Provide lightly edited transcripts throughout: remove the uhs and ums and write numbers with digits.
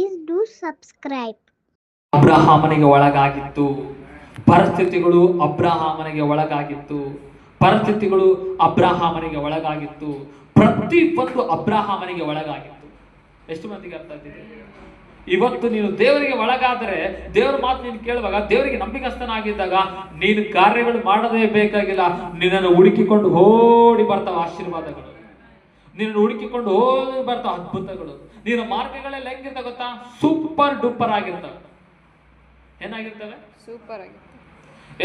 Please do subscribe. ಅಬ್ರಹಾಮನಿಗೆ ಒಳಗಾಗಿತ್ತು. ಪರಿಸ್ಥಿತಿಗಳು ಅಬ್ರಹಾಮನಿಗೆ ಒಳಗಾಗಿತ್ತು. ಪರಿಸ್ಥಿತಿಗಳು ಅಬ್ರಹಾಮನಿಗೆ ಒಳಗಾಗಿತ್ತು. ಪ್ರತಿಯೊಂದು ಅಬ್ರಹಾಮನಿಗೆ ಒಳಗಾಗಿತ್ತು. ಎಷ್ಟು ಮಂದಿಗೆ ಅರ್ಥ ಆಗ್ತಿದೆ? ಇವತ್ತು ನೀನು ದೇವರಿಗೆ ಒಳಗಾದರೆ, ದೇವರ ಮಾತು ನೀನು ಕೇಳುವಾಗ, ದೇವರಿಗೆ ನಂಬಿಕಸ್ಥನಾಗಿದ್ದಾಗ ನೀನು ಕಾರ್ಯಗಳು ಮಾಡದೇ ಬೇಕಾಗಿಲ್ಲ. ನಿನ್ನನ್ನು ಹುಡುಕಿಕೊಂಡು ಓಡಿ ಬರ್ತಾವ ಆಶೀರ್ವಾದಗಳು, ನಿನ್ನನ್ನು ಹುಡುಕಿಕೊಂಡು ಓಡಿ ಬರ್ತಾವ ಅದ್ಭುತಗಳು. ನಿನ್ನ ಮಾರ್ಗಗಳೆಲ್ಲ ಹೆಂಗಿರ್ತಾವ ಗೊತ್ತಾ? ಸೂಪರ್ ಡೂಪರ್ ಆಗಿರ್ತವೆ. ಏನಾಗಿರ್ತವೆ? ಸೂಪರ್ ಆಗಿರ್ತವೆ.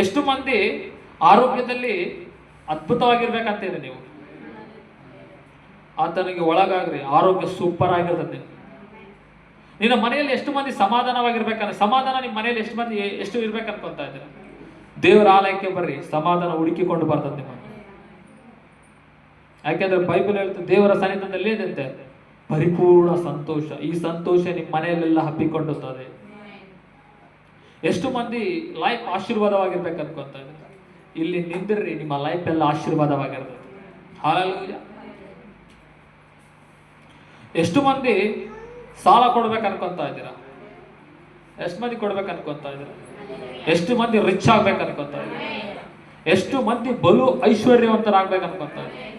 ಎಷ್ಟು ಮಂದಿ ಆರೋಗ್ಯದಲ್ಲಿ ಅದ್ಭುತವಾಗಿರ್ಬೇಕಂತಿದೆ ನೀವು? ಆತನಿಗೆ ಒಳಗಾಗ್ರಿ, ಆರೋಗ್ಯ ಸೂಪರ್ ಆಗಿರ್ತದೆ. ನಿನ್ನ ಮನೆಯಲ್ಲಿ ಎಷ್ಟು ಮಂದಿ ಸಮಾಧಾನವಾಗಿರ್ಬೇಕಂದ್ರೆ, ಸಮಾಧಾನ ನಿಮ್ಮ ಮನೆಯಲ್ಲಿ ಎಷ್ಟು ಇರ್ಬೇಕನ್ಕೊಂತ ಇದ್ದೀರ? ದೇವರ ಆಲಯಕ್ಕೆ ಬರ್ರಿ, ಸಮಾಧಾನ ಹುಡುಕಿಕೊಂಡು ಬರ್ತದೆ ನಿಮ್ಮ. ಯಾಕೆಂದ್ರೆ ಬೈಬಲ್ ಹೇಳ್ತದೆ, ದೇವರ ಸನ್ನಿಧಾನದಲ್ಲಿ ಏನಿದೆ? ಪರಿಪೂರ್ಣ ಸಂತೋಷ. ಈ ಸಂತೋಷ ನಿಮ್ಮ ಮನೆಯಲ್ಲೆಲ್ಲ ಹಬ್ಬಿಕೊಳ್ಳುತ್ತದೆ. ಎಷ್ಟು ಮಂದಿ ಲೈಫ್ ಆಶೀರ್ವಾದವಾಗಿರ್ಬೇಕು ಅನ್ಕೊಂತ ಇದ್ದಾರೆ? ಇಲ್ಲಿ ನಿಂದಿರ್ರಿ, ನಿಮ್ಮ ಲೈಫ್ ಎಲ್ಲ ಆಶೀರ್ವಾದವಾಗಿರ್ತದೆ. ಹಲ್ಲೆಲೂಯಾ. ಎಷ್ಟು ಮಂದಿ ಸಾಲ ಕೊಡ್ಬೇಕು ಅನ್ಕೊಂತ ಇದ್ದೀರಾ? ಎಷ್ಟು ಮಂದಿ ಕೊಡ್ಬೇಕು ಅನ್ಕೊಂತ ಇದ್ದೀರಾ? ಎಷ್ಟು ಮಂದಿ ರಿಚ್ ಆಗ್ಬೇಕು ಅನ್ಕೊಂತ ಇದ್ದೀರಾ? ಎಷ್ಟು ಮಂದಿ ಬಲು ಐಶ್ವರ್ಯವಂತರಾಗ್ಬೇಕು ಅನ್ಕೊಂತ ಇದ್ದೀರಾ?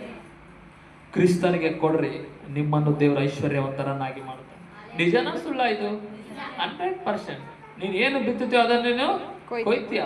ಕ್ರಿಸ್ತನಿಗೆ ಕೊಡ್ರಿ, ನಿಮ್ಮನ್ನು ದೇವರ ಐಶ್ವರ್ಯವಂತರನ್ನಾಗಿ ಮಾಡ್ತಾರೆ. ನಿಜನಾ ಸುಳ್ಳ ಇದು? 100%. ನೀನು ಏನು ಬಿತ್ತುತ್ತೀಯೋ ಅದನ್ನು ನೀನು ಕೊಯ್ತೀಯ.